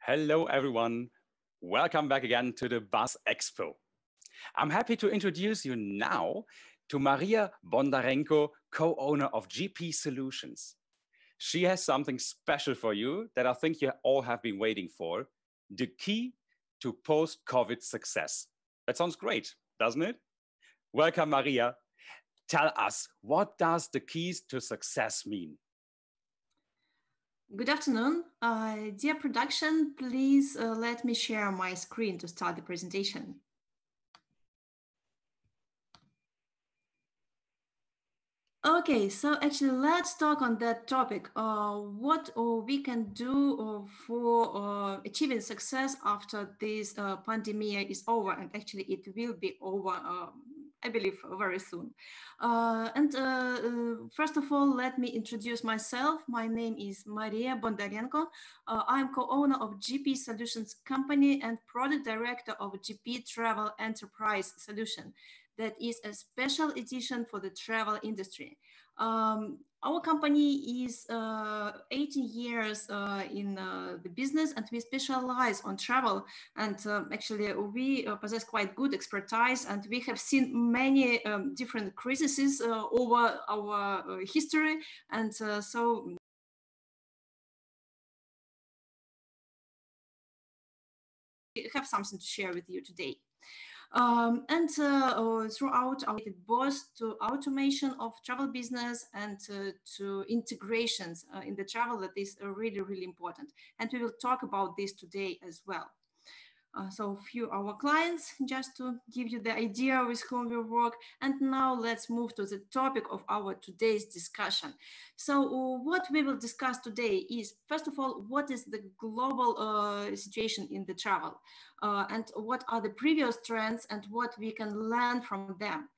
Hello, everyone. Welcome back again to the BUZZ Expo. I'm happy to introduce you now to Maria Bondarenko, co-owner of GP Solutions. She has something special for you that I think you all have been waiting for, the key to post-COVID success. That sounds great, doesn't it? Welcome, Maria. Tell us, what does the keys to success mean? Good afternoon. Dear production, please let me share my screen to start the presentation. Okay, so actually let's talk on that topic. What we can do for achieving success after this pandemic is over, and actually it will be over, I believe, very soon. First of all, let me introduce myself. My name is Maria Bondarenko. I'm co-owner of GP Solutions company and product director of BUZZ.travel enterprise solution. That is a special edition for the travel industry. Our company is 18 years in the business, and we specialize on travel. And actually, we possess quite good expertise, and we have seen many different crises over our history. And so we have something to share with you today. Throughout our both to automation of travel business and to integrations in the travel that is really, really important. And we will talk about this today as well. So few our clients, just to give you the idea with whom we work. And now let's move to the topic of our today's discussion. So what we will discuss today is, first of all, what is the global situation in the travel and what are the previous trends and what we can learn from them.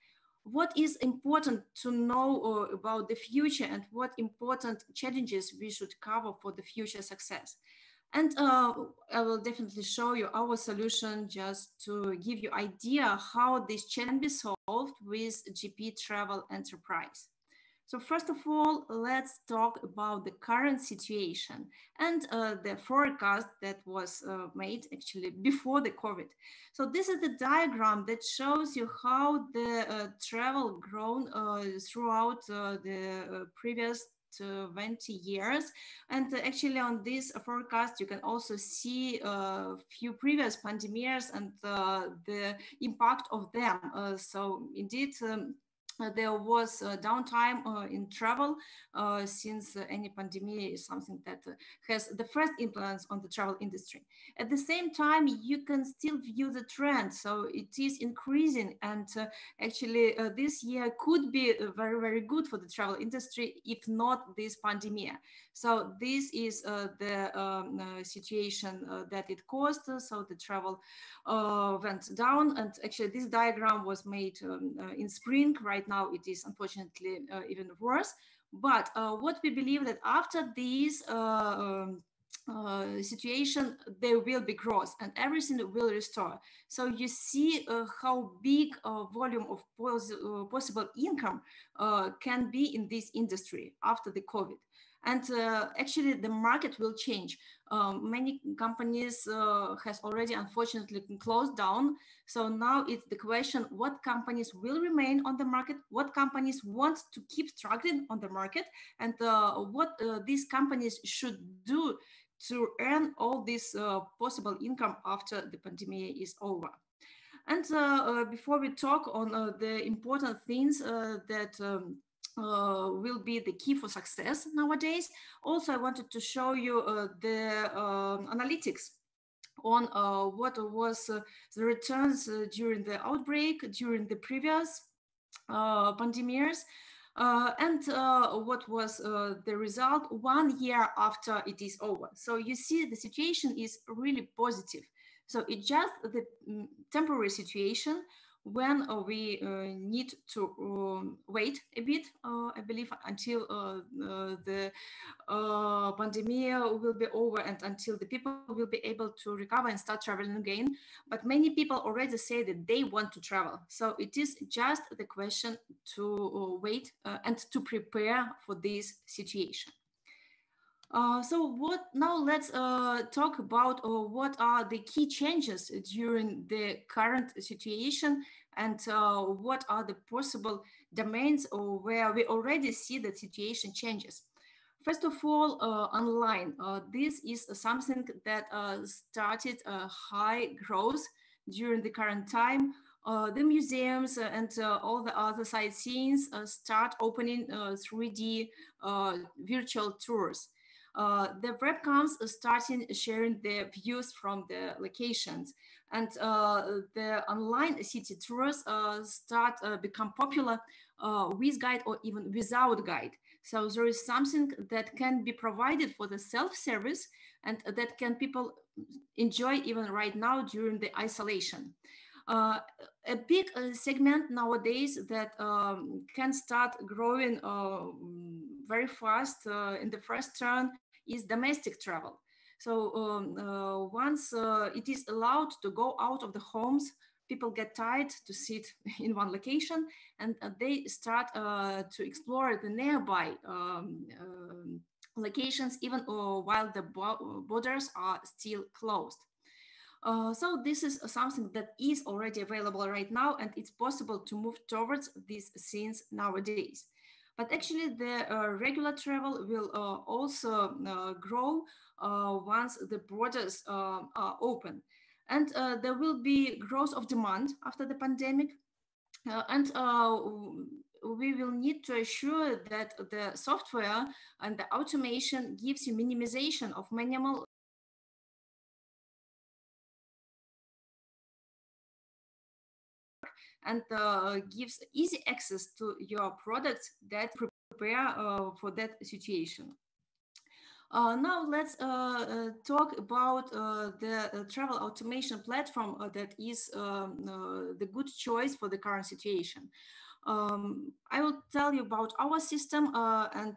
What is important to know about the future and what important challenges we should cover for the future success. And I will definitely show you our solution just to give you idea how this can be solved with BUZZ.travel enterprise. So first of all, let's talk about the current situation and the forecast that was made actually before the COVID. So this is the diagram that shows you how the travel grown throughout the previous 20 years. And actually on this forecast, you can also see a few previous pandemics and the impact of them. So indeed, there was downtime in travel since any pandemic is something that has the first influence on the travel industry. At the same time, you can still view the trend. So it is increasing, and actually this year could be very, very good for the travel industry, if not this pandemic. So this is the situation that it caused. So the travel went down, and actually this diagram was made in spring. Right now it is unfortunately even worse. But what we believe that after this situation, there will be growth and everything will restore. So you see how big volume of possible income can be in this industry after the COVID. And actually the market will change. Many companies has already unfortunately closed down. So now it's the question, what companies will remain on the market, what companies want to keep struggling on the market, and what these companies should do to earn all this possible income after the pandemic is over. And before we talk on the important things that will be the key for success nowadays, also I wanted to show you the analytics on what was the returns during the outbreak, during the previous pandemics, and what was the result 1 year after it is over. So you see the situation is really positive. So it's just the temporary situation when we need to wait a bit, I believe, until the pandemic will be over and until the people will be able to recover and start traveling again. But many people already say that they want to travel. So it is just the question to wait and to prepare for this situation. Now let's talk about what are the key changes during the current situation, and what are the possible domains where we already see that situation changes. First of all, online. This is something that started high growth during the current time. The museums and all the other sightseeing start opening 3D virtual tours. The webcams starting sharing their views from the locations, and the online city tours start become popular with guide or even without guide. So there is something that can be provided for the self-service, and that can people enjoy even right now during the isolation. Uh, a big segment nowadays that can start growing very fast in the first turn is domestic travel. So once it is allowed to go out of the homes, people get tired to sit in one location, and they start to explore the nearby locations even while the borders are still closed. So this is something that is already available right now, and it's possible to move towards these scenes nowadays. But actually, the regular travel will also grow once the borders are open. And there will be growth of demand after the pandemic. And we will need to assure that the software and the automation gives you minimization of manual and gives easy access to your products that prepare for that situation. Now let's talk about the travel automation platform that is the good choice for the current situation. I will tell you about our system and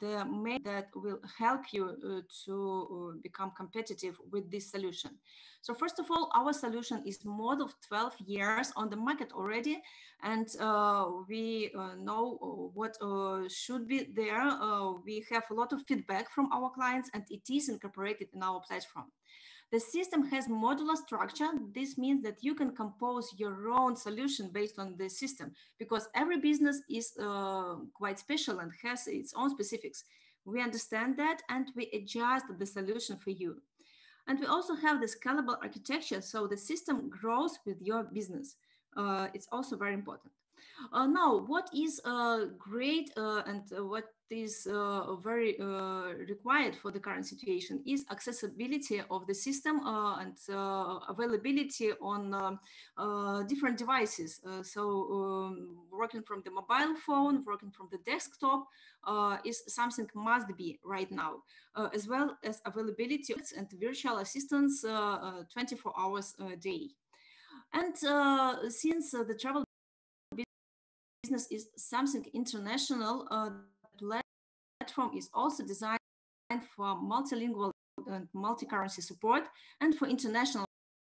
the main that will help you to become competitive with this solution. So first of all, our solution is more than 12 years on the market already, and we know what should be there. We have a lot of feedback from our clients, and it is incorporated in our platform. The system has modular structure. This means that you can compose your own solution based on the system, because every business is quite special and has its own specifics. We understand that, and we adjust the solution for you. And we also have the scalable architecture, so the system grows with your business. It's also very important. Now, what is great and what is very required for the current situation is accessibility of the system and availability on different devices. Working from the mobile phone, working from the desktop is something must be right now, as well as availability and virtual assistants 24 hours a day. And since the travel business is something international, the platform is also designed for multilingual and multi-currency support and for international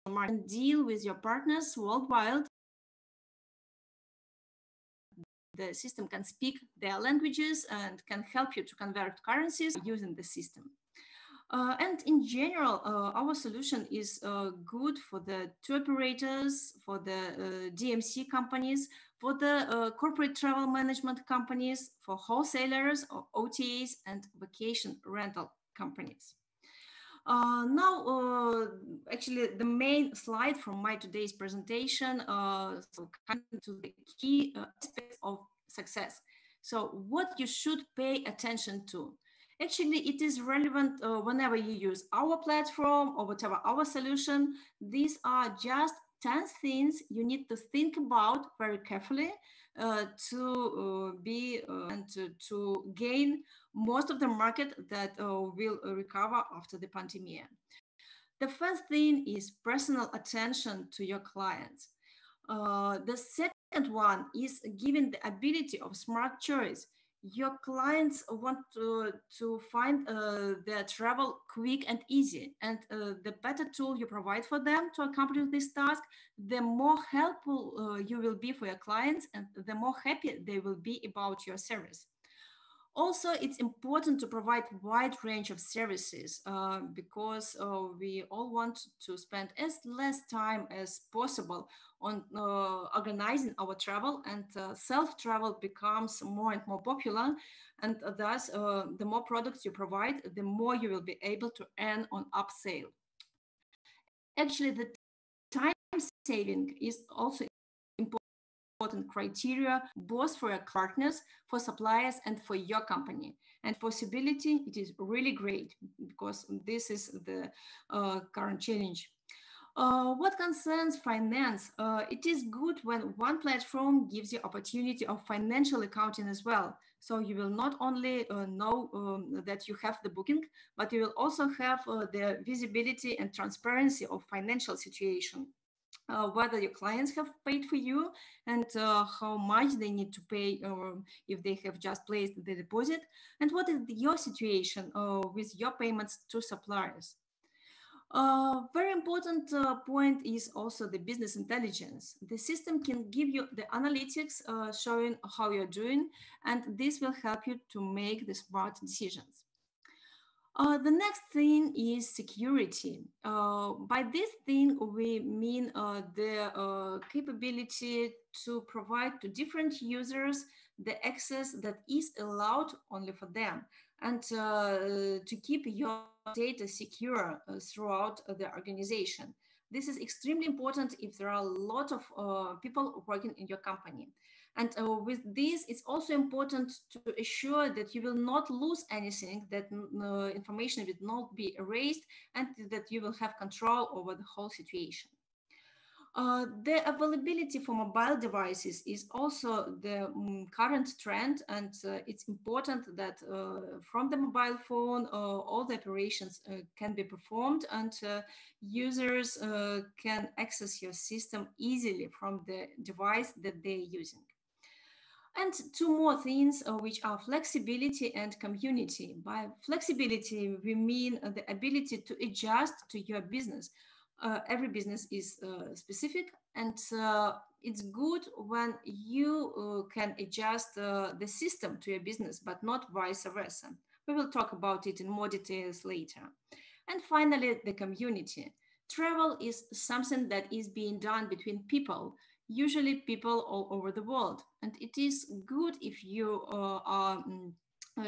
market. Deal with your partners worldwide. The system can speak their languages and can help you to convert currencies using the system. And in general, our solution is good for the tour operators, for the DMC companies, for the corporate travel management companies, for wholesalers, or OTAs, and vacation rental companies. Actually, the main slide from my today's presentation, so coming to the key aspects of success. So what you should pay attention to. Actually, it is relevant whenever you use our platform or whatever our solution. These are just 10 things you need to think about very carefully to be and to gain most of the market that will recover after the pandemic. The first thing is personal attention to your clients. The second one is giving the ability of smart choice. Your clients want to find their travel quick and easy, and the better tool you provide for them to accomplish this task, the more helpful you will be for your clients, and the more happy they will be about your service. Also, it's important to provide wide range of services because we all want to spend as less time as possible on organizing our travel, and self-travel becomes more and more popular, and thus the more products you provide, the more you will be able to earn on upsale. Actually, the time saving is also important criteria both for your partners, for suppliers, and for your company. And possibility, it is really great because this is the current challenge. What concerns finance, it is good when one platform gives you opportunity of financial accounting as well. So you will not only know that you have the booking, but you will also have the visibility and transparency of financial situation. Whether your clients have paid for you and how much they need to pay if they have just placed the deposit, and what is your situation with your payments to suppliers. Very important point is also the business intelligence. The system can give you the analytics showing how you're doing, and this will help you to make the smart decisions. The next thing is security. By this thing, we mean the capability to provide to different users the access that is allowed only for them, and to keep your data secure throughout the organization. This is extremely important if there are a lot of people working in your company. And with this, it's also important to assure that you will not lose anything, that information will not be erased, and that you will have control over the whole situation. The availability for mobile devices is also the current trend, and it's important that from the mobile phone all the operations can be performed, and users can access your system easily from the device that they're using. And two more things, which are flexibility and community. By flexibility, we mean the ability to adjust to your business. Every business is specific, and it's good when you can adjust the system to your business, but not vice versa. We will talk about it in more details later. And finally, the community. Travel is something that is being done between people, usually people all over the world. And it is good if you are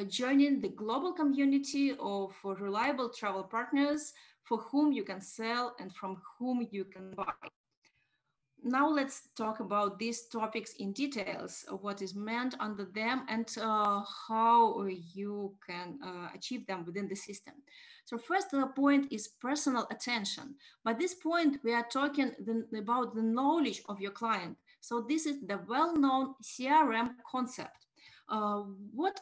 joining the global community of reliable travel partners for whom you can sell and from whom you can buy. Now let's talk about these topics in details, what is meant under them, and how you can achieve them within the system. So first point is personal attention. By this point, we are talking about the knowledge of your client. So this is the well-known CRM concept. What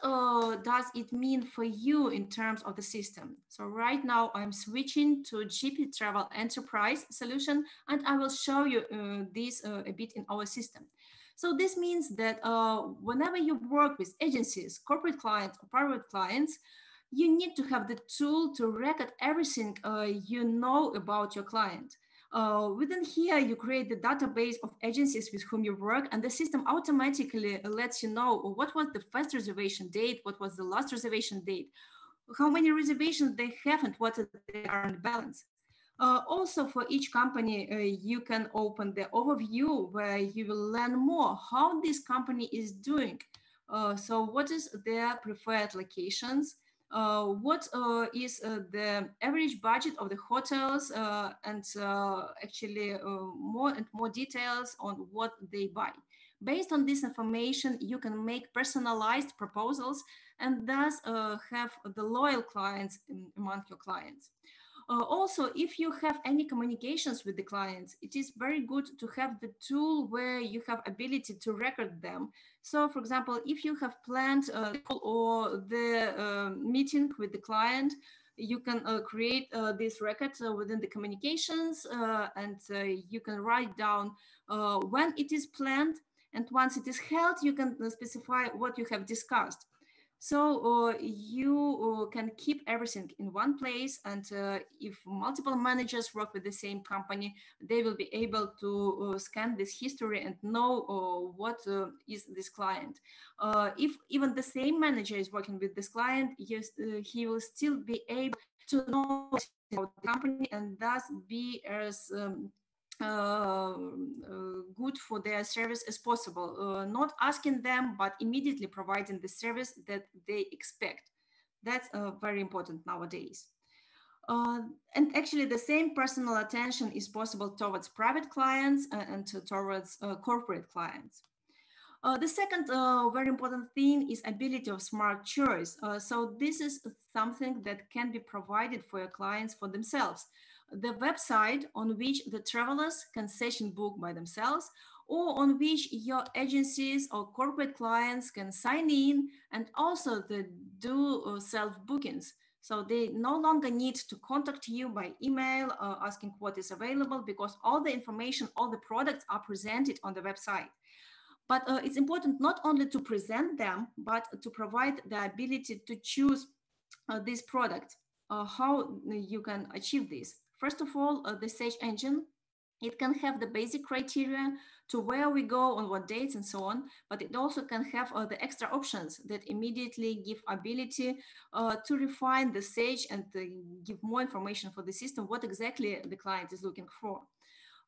does it mean for you in terms of the system? So right now I'm switching to GP Travel Enterprise solution, and I will show you this a bit in our system. So this means that whenever you work with agencies, corporate clients or private clients, you need to have the tool to record everything you know about your client. Within here, you create the database of agencies with whom you work, and the system automatically lets you know what was the first reservation date, what was the last reservation date, how many reservations they have, and what they are on balance. Also, for each company, you can open the overview where you will learn more how this company is doing. So what is their preferred locations? What is the average budget of the hotels, and actually more and more details on what they buy. Based on this information, you can make personalized proposals and thus have the loyal clients among your clients. Also, if you have any communications with the clients, it is very good to have the tool where you have ability to record them. So, for example, if you have planned or the meeting with the client, you can create this record within the communications, and you can write down when it is planned. And once it is held, you can specify what you have discussed. So you can keep everything in one place, and if multiple managers work with the same company, they will be able to scan this history and know what is this client. If even the same manager is working with this client, yes, he will still be able to know about the company and thus be as good for their service as possible, not asking them, but immediately providing the service that they expect. That's very important nowadays. And actually, the same personal attention is possible towards private clients and towards corporate clients. The second very important thing is ability of smart choice. So this is something that can be provided for your clients for themselves. The website on which the travelers can session book by themselves, or on which your agencies or corporate clients can sign in and also do self-bookings. So they no longer need to contact you by email asking what is available, because all the information, all the products are presented on the website. But it's important not only to present them, but to provide the ability to choose this product. How you can achieve this? First of all, the search engine, it can have the basic criteria to where we go, on what dates and so on, but it also can have the extra options that immediately give ability to refine the search and give more information for the system, what exactly the client is looking for.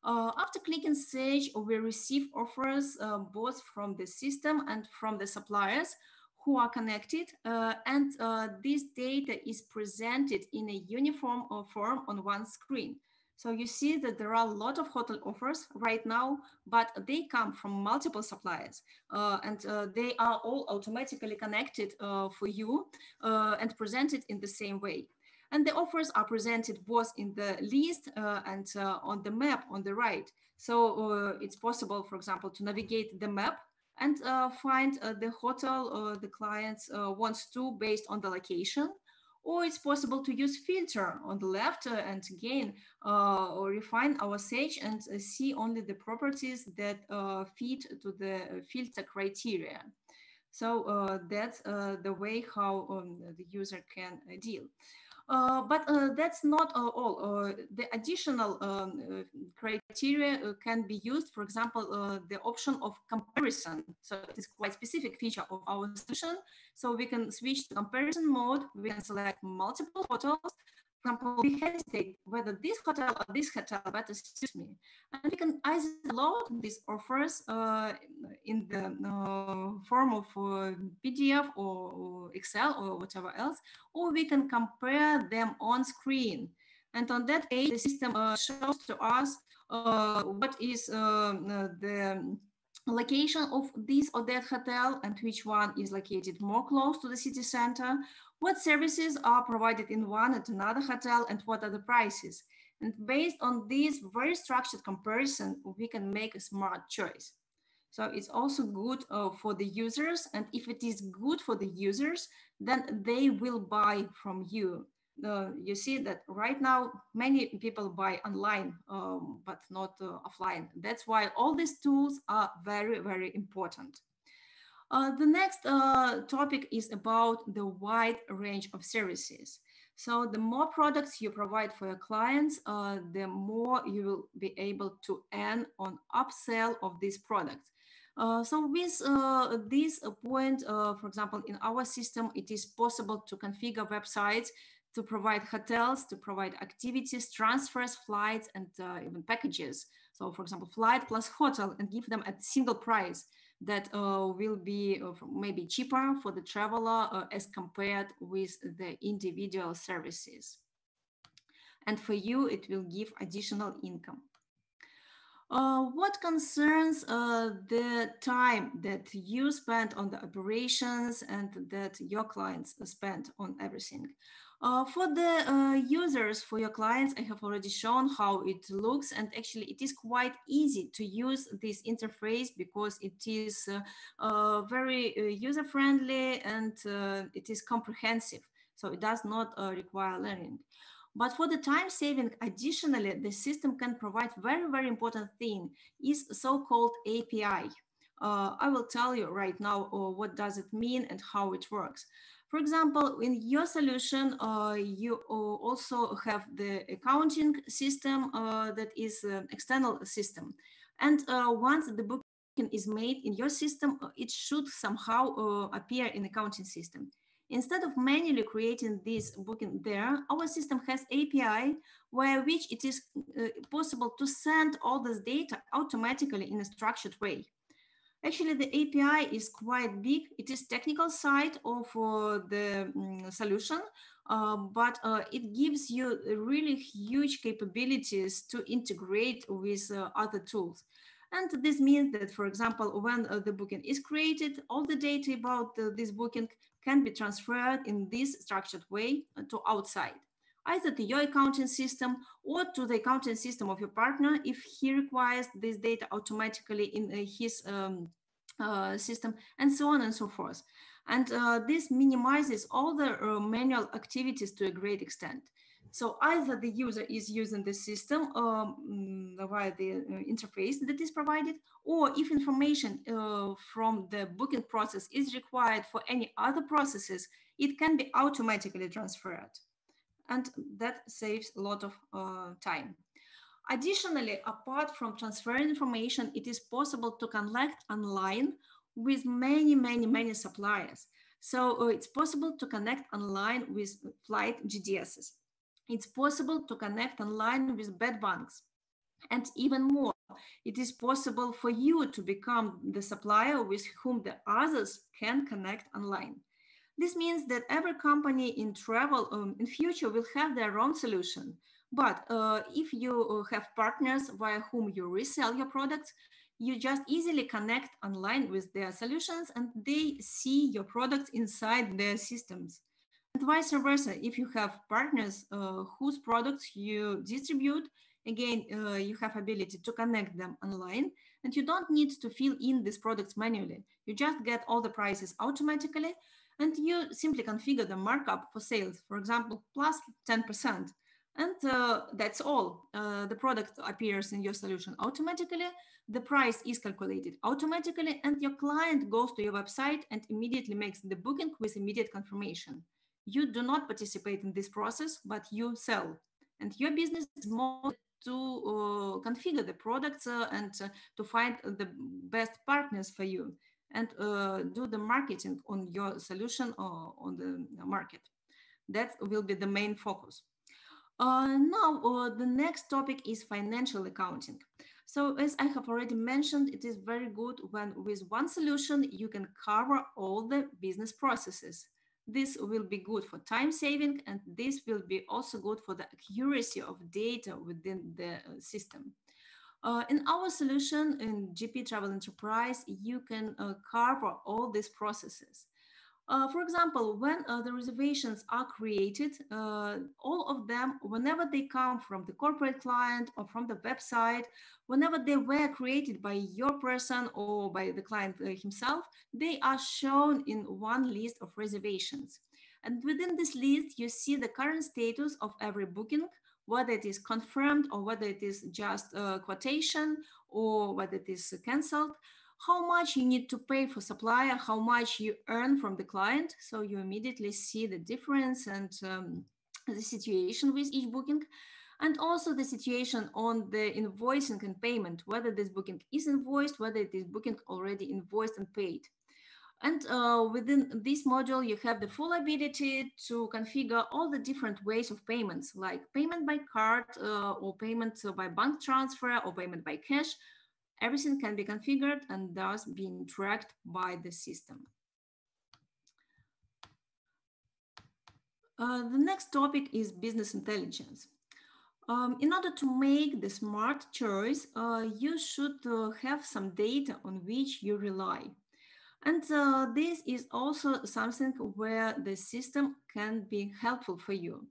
After clicking search, we receive offers both from the system and from the suppliers who are connected, and this data is presented in a uniform form on one screen. So you see that there are a lot of hotel offers right now, but they come from multiple suppliers, and they are all automatically connected for you and presented in the same way. And the offers are presented both in the list and on the map on the right. So it's possible, for example, to navigate the map and find the hotel the clients wants to based on the location. Or it's possible to use filter on the left and again or refine our search and see only the properties that fit to the filter criteria. So that's the way how the user can deal. But that's not all. The additional criteria can be used, for example, the option of comparison. So it is quite specific feature of our solution. So we can switch to comparison mode. We can select multiple hotels. For example, we hesitate whether this hotel or this hotel better suits me. And we can either load these offers in the form of PDF or Excel or whatever else, or we can compare them on screen. And on that page, the system shows to us what is the location of this or that hotel and which one is located more close to the city center, what services are provided in one and another hotel, and what are the prices. And based on this very structured comparison, we can make a smart choice. So it's also good for the users. And if it is good for the users, then they will buy from you. You see that right now, many people buy online, but not offline. That's why all these tools are very, very important. The next topic is about the wide range of services. So the more products you provide for your clients, the more you will be able to earn on upsell of these products. So with this point, for example, in our system, it is possible to configure websites to provide hotels, to provide activities, transfers, flights, and even packages. So for example, flight plus hotel, and give them a single price that will be maybe cheaper for the traveler as compared with the individual services. And for you, it will give additional income. What concerns the time that you spend on the operations and that your clients spend on everything? For the users, for your clients, I have already shown how it looks, and actually it is quite easy to use this interface because it is very user-friendly and it is comprehensive, so it does not require learning. But for the time saving, additionally, the system can provide very, very important thing is so-called API. I will tell you right now what does it mean and how it works. For example, in your solution, you also have the accounting system that is an external system. And once the booking is made in your system, it should somehow appear in accounting system. Instead of manually creating this booking there, our system has API where which it is possible to send all this data automatically in a structured way. Actually, the API is quite big. It is technical side of the solution, but it gives you really huge capabilities to integrate with other tools. And this means that, for example, when the booking is created, all the data about this booking can be transferred in this structured way to outside, either to your accounting system or to the accounting system of your partner if he requires this data automatically in his system, and so on and so forth. And this minimizes all the manual activities to a great extent. So either the user is using the system via the interface that is provided, or if information from the booking process is required for any other processes, it can be automatically transferred. And that saves a lot of time. Additionally, apart from transferring information, it is possible to connect online with many suppliers. So it's possible to connect online with flight GDSs. It's possible to connect online with bed banks. And even more, it is possible for you to become the supplier with whom the others can connect online. This means that every company in travel in future will have their own solution. But if you have partners via whom you resell your products, you just easily connect online with their solutions and they see your products inside their systems. And vice versa, if you have partners whose products you distribute, again, you have ability to connect them online and you don't need to fill in these products manually. You just get all the prices automatically and you simply configure the markup for sales, for example, plus 10%. And that's all. The product appears in your solution automatically, the price is calculated automatically, and your client goes to your website and immediately makes the booking with immediate confirmation. You do not participate in this process, but you sell. And your business is more to configure the products and to find the best partners for you and do the marketing on your solution or on the market. That will be the main focus. Now, the next topic is financial accounting. So as I have already mentioned, it is very good when with one solution, you can cover all the business processes. This will be good for time saving, and this will be also good for the accuracy of data within the system. In our solution in GP Travel Enterprise, you can cover all these processes. For example, when the reservations are created, all of them, whenever they come from the corporate client or from the website, whenever they were created by your person or by the client himself, they are shown in one list of reservations. And within this list, you see the current status of every booking, whether it is confirmed or whether it is just a quotation or whether it is canceled, how much you need to pay for supplier, how much you earn from the client. So you immediately see the difference and the situation with each booking. And also the situation on the invoicing and payment, whether this booking is invoiced, whether it is booking already invoiced and paid. And within this module, you have the full ability to configure all the different ways of payments, like payment by card or payment by bank transfer or payment by cash. Everything can be configured and thus being tracked by the system. The next topic is business intelligence. In order to make the smart choice, you should have some data on which you rely. And this is also something where the system can be helpful for you.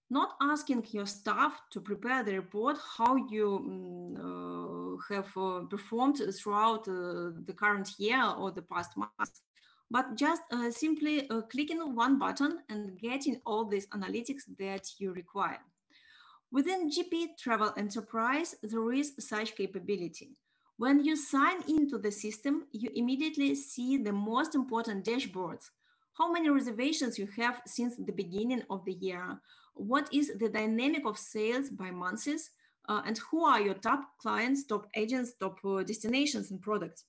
Not asking your staff to prepare the report how you have performed throughout the current year or the past months, but just simply clicking one button and getting all these analytics that you require. Within GP Travel Enterprise, there is such capability. When you sign into the system, you immediately see the most important dashboards. How many reservations you have since the beginning of the year? What is the dynamic of sales by months? And who are your top clients, top agents, top destinations and products?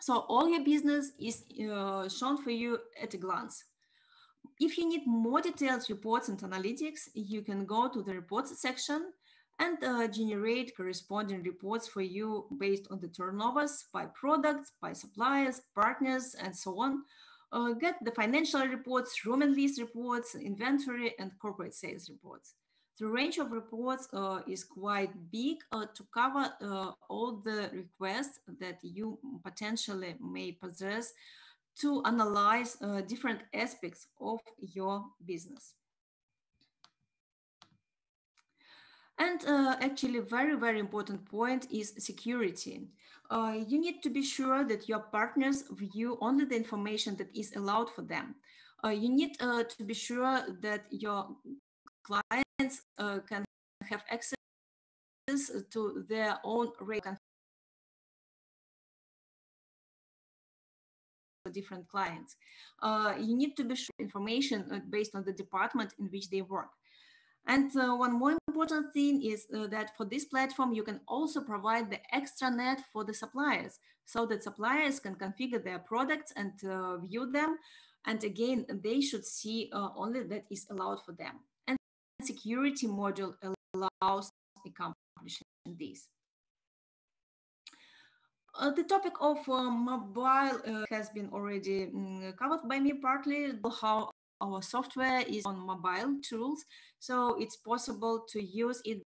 So all your business is shown for you at a glance. If you need more detailed reports and analytics, you can go to the reports section and generate corresponding reports for you based on the turnovers by products, by suppliers, partners, and so on. Get the financial reports, room and lease reports, inventory, and corporate sales reports. The range of reports is quite big to cover all the requests that you potentially may possess to analyze different aspects of your business. And actually, very, very important point is security. You need to be sure that your partners view only the information that is allowed for them. You need to be sure that your clients can have access to their own different clients. You need to be sure information based on the department in which they work. And one more important thing is that for this platform, you can also provide the extranet for the suppliers so that suppliers can configure their products and view them. And again, they should see only that is allowed for them. And the security module allows accomplishing this. The topic of mobile has been already covered by me partly, how our software is on mobile tools. So it's possible to use it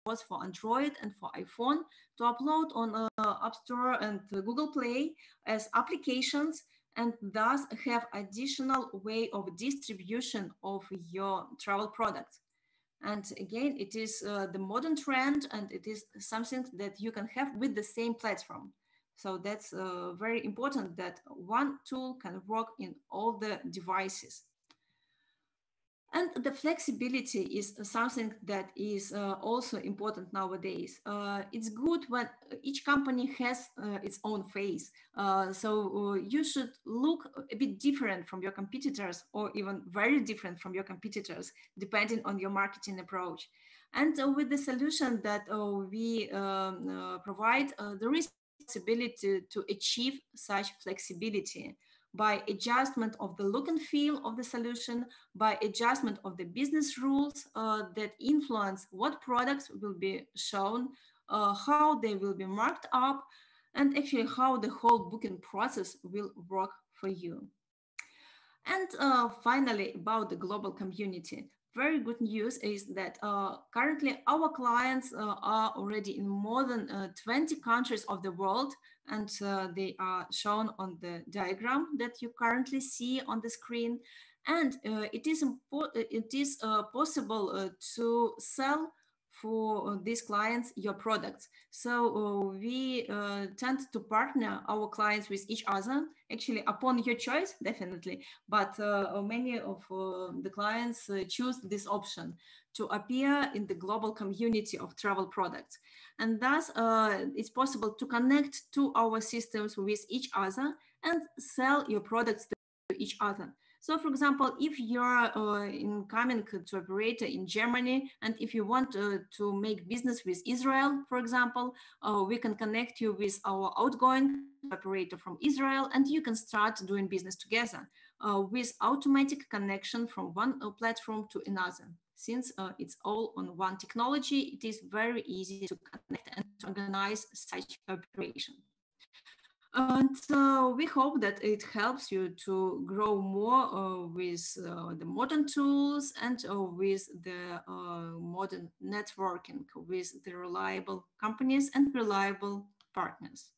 both for Android and for iPhone to upload on App Store and Google Play as applications, and thus have additional way of distribution of your travel products. And again, it is the modern trend, and it is something that you can have with the same platform. So that's very important that one tool can work in all the devices. And the flexibility is something that is also important nowadays. It's good when each company has its own face. So you should look a bit different from your competitors, or even very different from your competitors, depending on your marketing approach. And with the solution that we provide, there is possibility to achieve such flexibility by adjustment of the look and feel of the solution, by adjustment of the business rules that influence what products will be shown, how they will be marked up, and actually how the whole booking process will work for you. And finally, about the global community. Very good news is that currently our clients are already in more than 20 countries of the world, and they are shown on the diagram that you currently see on the screen. And it is possible to sell for these clients your products. So we tend to partner our clients with each other, actually upon your choice, definitely. But many of the clients choose this option to appear in the global community of travel products. And thus it's possible to connect to our systems with each other and sell your products to each other. So for example, if you're incoming to operator in Germany, and if you want to make business with Israel, for example, we can connect you with our outgoing operator from Israel, and you can start doing business together with automatic connection from one platform to another. Since it's all on one technology, it is very easy to connect and to organize such operation. And we hope that it helps you to grow more with the modern tools and with the modern networking with the reliable companies and reliable partners.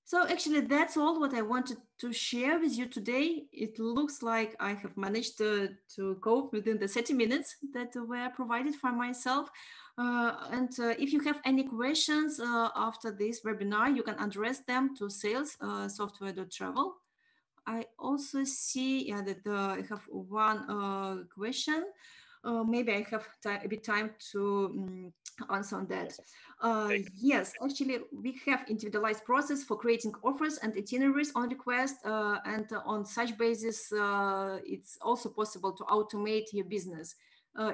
So actually, that's all what I wanted to share with you today. It looks like I have managed to cope within the 30 minutes that were provided for myself. And if you have any questions after this webinar, you can address them to sales software.travel. I also see that I have one question. Maybe I have a bit time to answer on that. Yes. Yes, actually, we have individualized process for creating offers and itineraries on request, and on such basis, it's also possible to automate your business.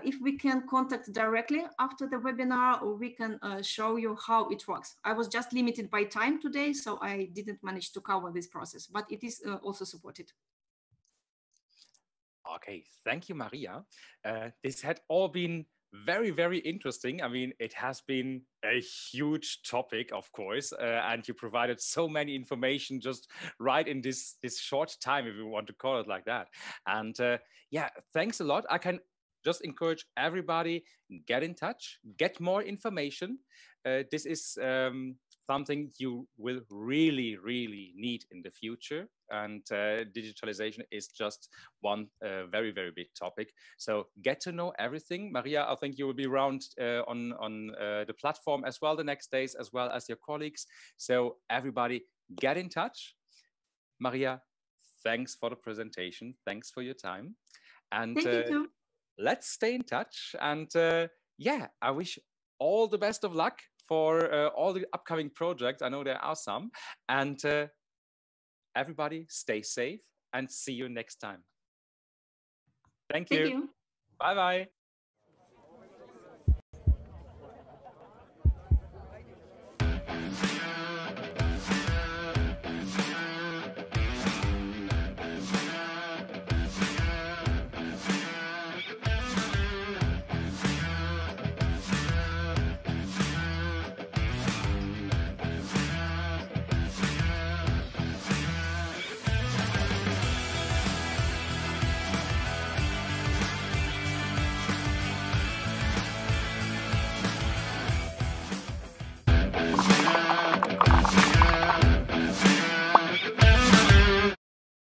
If we can contact directly after the webinar, we can show you how it works. I was just limited by time today, so I didn't manage to cover this process, but it is also supported. Okay, thank you, Maria. This had all been very, very interesting. I mean, it has been a huge topic, of course, and you provided so many information just right in this short time, if you want to call it like that. And yeah, thanks a lot. I can just encourage everybody, get in touch, get more information. This is something you will really, really need in the future. And digitalization is just one very, very big topic. So get to know everything. Maria, I think you will be around on the platform as well the next days, as well as your colleagues. So everybody get in touch. Maria, thanks for the presentation. Thanks for your time. And Thank you. Let's stay in touch. And yeah, I wish all the best of luck for all the upcoming projects. I know there are some. And everybody stay safe and see you next time. Thank you. Thank you. Bye-bye.